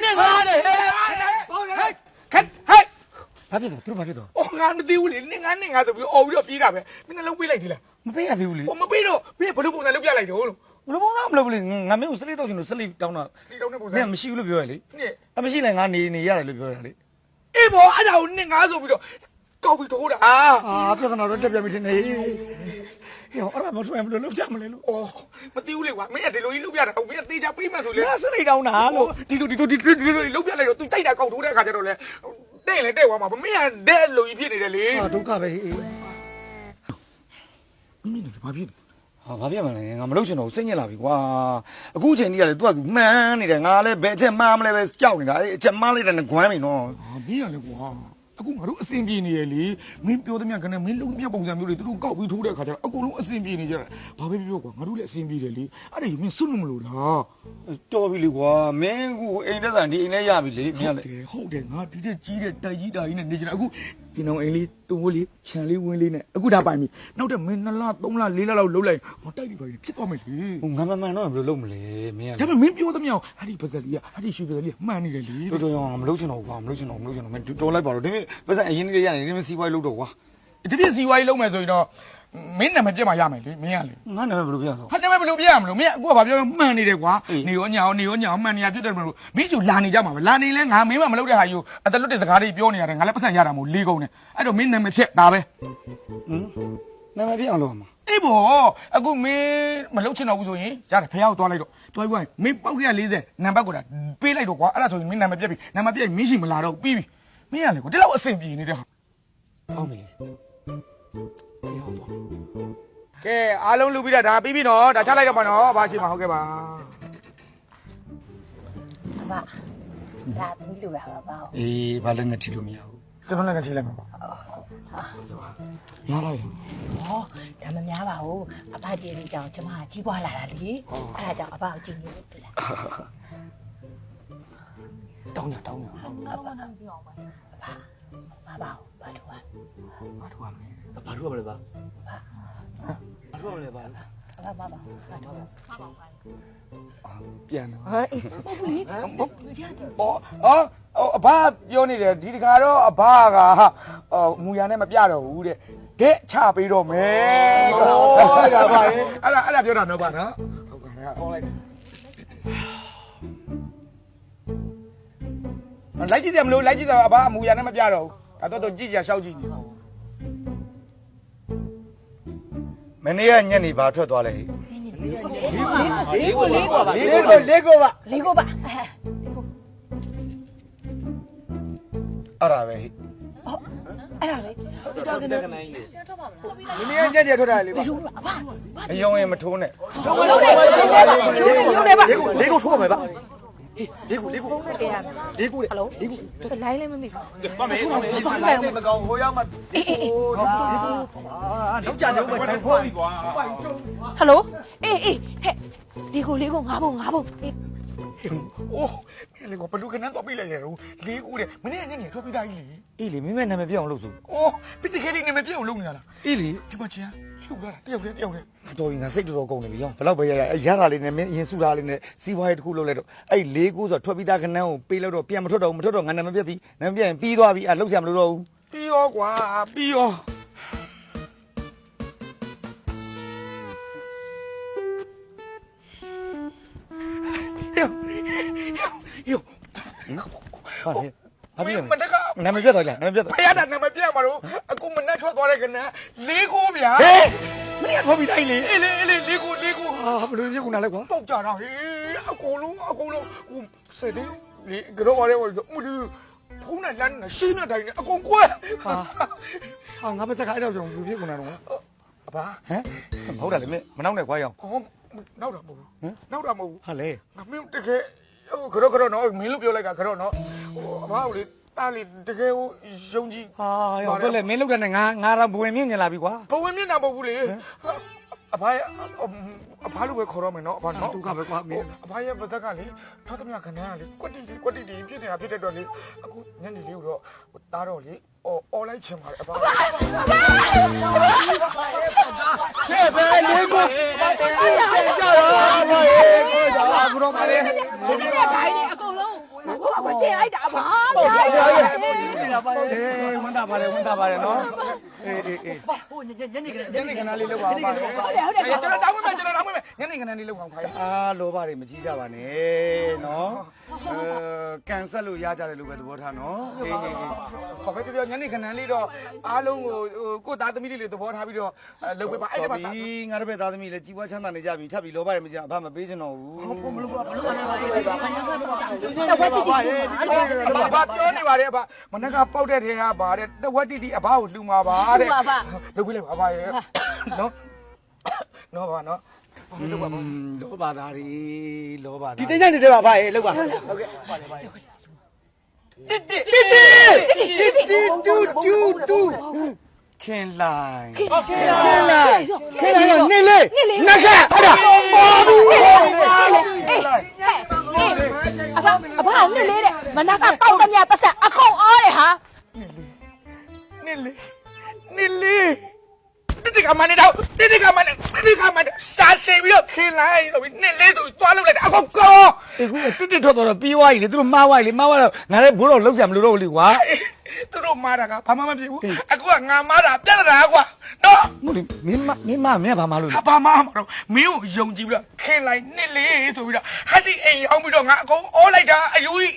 နေငါနဲ့ဟဲ့ခက်ဟဲ့ဘာဖြစ်တော့သူတို့ဘာဖြစ်တော့ငါမသိဘူးလေနေငါဆိုပြီးအော်ပြီးတော့ပြေးတာပဲမင်းကလုံးပေးလိုက်သေးလားမပေးရသေးဘူးလေမပေးတော့မင်းဘယ်လိုပုံစံလုပ်ပြလိုက်တော့လို့ဘယ်လိုပုံစံမလုပ်ဘူးလေငါမင်းကိုစလိတော့ရှင်လို့စလိတောင်းတာစလိတောင်းတဲ့ပုံစံမင်းမရှိဘူးလို့ပြောရလေအမရှိလိုက်ငါနေရတယ်လို့ပြောရလေအေးဘောအဲ့ဒါကိုနေငါဆိုပြီးတော့ကောက်ပြီးထိုးတာပြဿနာတော့တက်ပြမိတယ်နေဟေ့အဲ့ဒါမထွင်ဘယ်လိုလုပ်ကြမလဲလို့အော်မသိဘူးလေကွာမင်းကဒီလိုကြီးလုပ်ပြတာမင်းကတေချာပေးမှဆိုလေငါစလိတောင်းတာလို့ဒီလိုလုပ်ပြလိုက်တော့ तू ကြိုက်တာကောက်ထိုးတဲ့အခါကျတော့လေတဲ့လေတဲ့သွားမှာမင်းကတဲ့လိုကြီးဖြစ်နေတယ်လေဒုက္ခပဲဟေးမင်းတို့ဘာဖြစ်ဘာဖြစ်မလဲငါမလုပ်ချင်တော့စိတ်ညစ်လာပြီကွာအခုချိန်ကြီးကလေ तू ကမှန်းနေတယ်ငါလည်းဘယ်ချက်မှန်းမလဲပဲကြောက်နေတာအဲ့အချက်မှန်းလိုက်တဲ့နဲ့ဂွမ်းပြီနော်မင်းကလေကွာအခုငါတို့အစင်ပြေနေရလေမင်းပြောသမျှကနဲ့မင်းလုံးပြပုံစံမျိုးတွေသူတို့ကောက်ပြီးထိုးတဲ့အခါကျတော့အကုန်လုံးအစင်ပြေနေကြတာဘာပဲပြောကွာငါတို့လည်းအစင်ပြေတယ်လေအဲ့ဒါကြီးမင်းစွန့်လို့မလို့လားတော်ပြီလေကွာမင်းကအိမ်သက်ဆိုင်ဒီအိမ်နဲ့ရပြီလေမင်းကလေဟုတ်တယ်ငါဒီတက်ကြီးတဲ့တိုက်ကြီးတာကြီးနဲ့နေကြတာအခုဒီနောင်အိမ်လေးတုံးဝလေးခြံလေးဝင်းလေးနဲ့အခုဒါပိုင်ပြီနောက်တဲ့မင်း2လ3လ4လလောက်လှုပ်လိုက်ဟောတိုက်ပြီးပါပြီဖြစ်သွားမယ်လေဟိုငါမမှန်တော့ဘယ်လိုလုပ်မလဲမင်းကဒါပေမဲ့မင်းပြောသမျှဟာဒီပါဇက်လေးကဟာဒီရွှေပါဇက်လေးမှန်နေတယ်လေတော်ရောမလုပ်ချင်တော့ဘူးကွာမလုပ်ချင်တော့မင်းတော်လိုက်ပါတော့ဒီပါဇက်အရင်ကရနေဒီမစီဝိုင်းလုပ်တော့ကွာဒီပြစီဝိုင်းလုပ်မယ်ဆိုရင်တော့မင်းနာမည်ပြတ်မှရမယ်လေမင်းကလေငါနာမည်ဘယ်လိုပြရအောင်ဟာနာမည်ဘယ်လိုပြရမလို့မင်းအခုကဘာပြောမှန်နေတယ်ကွာနေရောညာမှန်နေရပြတ်တယ်မလို့မင်းကျူလာနေကြမှာပဲလာနေလဲငါမင်းမမလုပ်တဲ့ဟာယူအတလွတ်တဲ့စကားတွေပြောနေရတယ်ငါလည်းပတ်စံရတာမို့လေးကုန်နေအဲ့တော့မင်းနာမည်ဖြတ်ဒါပဲနာမည်ပြအောင်လုပ်မှာအေးဘောအခုမင်းမလုပ်ချင်တော့ဘူးဆိုရင်ရတယ်ဖះကိုသွားလိုက်တော့တွားပြီးမင်းပောက်ရ40နံပါတ်ကိုဒါပေးလိုက်တော့ကွာအဲ့ဒါဆိုရင်မင်းနာမည်ပြတ်ပြီနာမည်ပြတ်မင်းရှိမလာတော့ပြီးပြီမင်းကလေကွာဒီလောက်အဆင်ပြေနေတဲ့ဟာဟုတ်ပြီကဲအားလုံးလူပြီးတာဒါပြီးပြီနော်ဒါချလိုက်တော့ပါနော်ဘာရှိမှာဟုတ်ကဲ့ပါ爸爸，那你录了吧？အေးဘာလည်းငတိလို့မရဘူးကျွန်တော်လည်းငတိလိုက်မှာပါရလိုက်哦，他们家吧哦，阿爸这里讲什么鸡巴来了哩？阿拉讲阿爸今年对了。တောင်း阿爸，爸爸，巴图啊，ဘာထူရမလဲဘာထူရမလဲပါဘာထူရမလဲပါ爸爸，ပြန်တော့哎，我不理，အဘပြောနေတယ်ဒီတခါတော့အဘကမူရနဲ့မပြတော့ဘူးတဲ့ဒဲချပေးတော့မယ်ဟုတ်ကဲ့ပါအဲ့ဒါပြောတာတော့ပါနော်ဟုတ်ကဲ့ဟောလိုက်လိုက်ကြည့်တယ်မလို့လိုက်ကြည့်တော့အဘအမူရနဲ့မပြတော့ဘူးဒါတော့ကြည့်ကြရှောက်ကြည့်နေမနေ့ကညနေဘာထွက်သွားလဲလေးကိုပါ，အဲ့ဒါပဲဟိအဲ့ဒါလေဒါကလည်းမင်းရဲ့ညက်တည်းထွက်တာလေပါအယုံရင်မထိုးနဲ့လေးကိုထိုးပါမယ်ပါလေးကိုဟယ်လိုလိုင်းလည်းမမိဘူးမမေးမကောင်းဟိုရောက်မှလောက်ကြနေဦးမယ်ထိုးပြီကွာဟယ်လိုအေးဟဲ့လေးကိုငါဘုံအိုးလေကဘလူကနန်းတော့ပြလိုက်ရတယ်လေးကူတဲ့မနေ့ကညနေထွက်ပြီးသားကြီးလေအေးလေမင်းမနာမည်ပြောင်းလို့ဆိုအိုးပိတခဲလေးနာမည်ပြောင်းလုပ်နေတာလားအေးလေဒီမချင်လှုပ်လာတာတယောက်တည်းတော်ရင်ငါစိတ်တော်ကုန်နေပြီရောဘလောက်ပဲရတာလေးနဲ့မင်းအရင်စုတာလေးနဲ့စီးပွားရေးတစ်ခုလုပ်လိုက်တော့အဲ့လေးကူဆိုထွက်ပြီးသားကနန်းကိုပေးလိုက်တော့ပြန်မထွက်တော့ငါနာမည်ပြတ်ပြီနာမည်ပြတ်ရင်ပြီးသွားပြီလှုပ်ရှာမလို့တော့ဘူးပြီးရောကွာပြီးရောယောဟာလေဘာဖြစ်လဲမတကနာမည်ပြတ်သွားကြနာမည်ပြတ်သွားဖယားတာနာမည်ပြတ်မှာတော့အခုမနဲ့ထွက်သွားတဲ့ကနန်းလေးကိုဗျာဟေးမင်းကထွက်ပြီးတိုင်းလေအေးလေးကိုဟာဘယ်လိုလဲခုနလဲကွာပေါက်ကြတာဟေးအကုန်လုံးဟိုစတဲ့လေကတော့ရဲဦးဖုန်းနဲ့လမ်းနဲ့ရှင်းတဲ့တိုင်းနဲ့အကုန်ကွဲဟာငါပါစကားအဲ့တော့ကျွန်တော်ဖြစ်ကုန်တာတော့အဘာဟမ်မဟုတ်တယ်လေမနောက်နဲ့ခွာရအောင်ဟောနောက်တာမဟုတ်ဘူးနောက်တာမဟုတ်ဘူးဟာလေငါမင်းတကယ်ကတော့နော်မင်းလို့ပြောလိုက်တာကတော့နော်ဟိုအဘာကိုလေတားလေတကယ်ဟိုယုံကြည်ဟာရောတော့လေမင်းလောက်တဲ့နဲ့ငါတော့ဘဝင်မြင့်နေလာပြီကွာဘဝင်မြင့်တာမဟုတ်ဘူးလေအဘာလို့ပဲခေါ်တော့မယ်နော်အဘာနော်ဒုက္ခပဲကွာမင်းအဘာရဲ့ပသက်ကလေထွက်သမျှခဏကလေကွက်တိဖြစ်နေတာဖြစ်တဲ့တော့လေအခုညနေလေးကိုတော့တားတော့လေအော်လိုက်ချင်ပါတယ်အဘာကဲပဲလေးကိုကြတော့ဘာရဲ့ကိုကြဘူးတော့ပါလေဒီနေ့ကတိုင်းနေအကုန်လုံး င်လိုက်တာပါဗျာ နေတာပါအေးဝန်တာပါတယ်နော်အေး ဟိုညနေခဏလေးလောက်ပါပါ ဟုတ်တယ် ကျွန်တော်တောင်းမယ်ညနေခဏလေးလောက်အောင်ခိုင်း အားလောဘတွေမကြီးကြပါနဲ့နော်ကန်ဆက်လို့ရကြတယ်လို့ပဲသဘောထားနော်အေး ဘာပဲပြောညနေခဏလေးတော့အားလုံးကိုသားသမီးလေးသဘောထားပြီးတော့လုပ်ပေးပါအဲ့ဒါပါ ဒီငါတို့ပဲသားသမီးလည်းကြီးပွားချမ်းသာနေကြပြီထပ်ပြီးလောဘတွေမကြီးအဖမပေးချင်တော့ဘူး မလို့ပါဘာလို့လဲဘာပြောနေပါလဲဘာမနက်ကပေါက်တဲ့ထဲကပါတဲ့တဝက်တီတီအဘကိုလှူမှာပါတဲ့လုပ်ပေးလိုက်ပါပါရဲ့နော်ပါနော် လောဘသားတွေလောဘသား ဒီတင်ညနေတယ်ပါပါရဲ့လောက်ပါဟုတ်ကဲ့တူ ခင်လိုက် နေလေနက်ခတ်အဲ့ဒါပေါ်ဘူး အဖေနဲ့လေးတဲ့မနက်ကတောက်တမြပတ်ဆက်အကုန်အောတယ်ဟာ နေလေတိကမနေတော့တိကမနေစာရှင်းပြီးတော့ခင်းလိုက်ဆိုပြီးနေလေဆိုသွားလုပ်လိုက်တာအကုန်ကော အခုတစ်ထွက်တော့ပြီးသွားပြီလေသူတို့မှားသွားပြီလေမှားသွားတော့ငါလည်းဘိုးတော်လောက်ကြမလို့တော့လေကွာ သူတို့မားတာကဘာမှမဖြစ်ဘူးအခုကငါမားတာပြဿနာကွာနော် မလို့မင်းဘာမှလို့လဲ ဘာမှမတော့မင်းကိုယုံကြည်ပြီးတော့ခင်းလိုက်နေလေဆိုပြီးတော့ဟာဒီအိမ်အောင်ပြီးတော့ငါအကုန်အောလိုက်တာအယူကြီး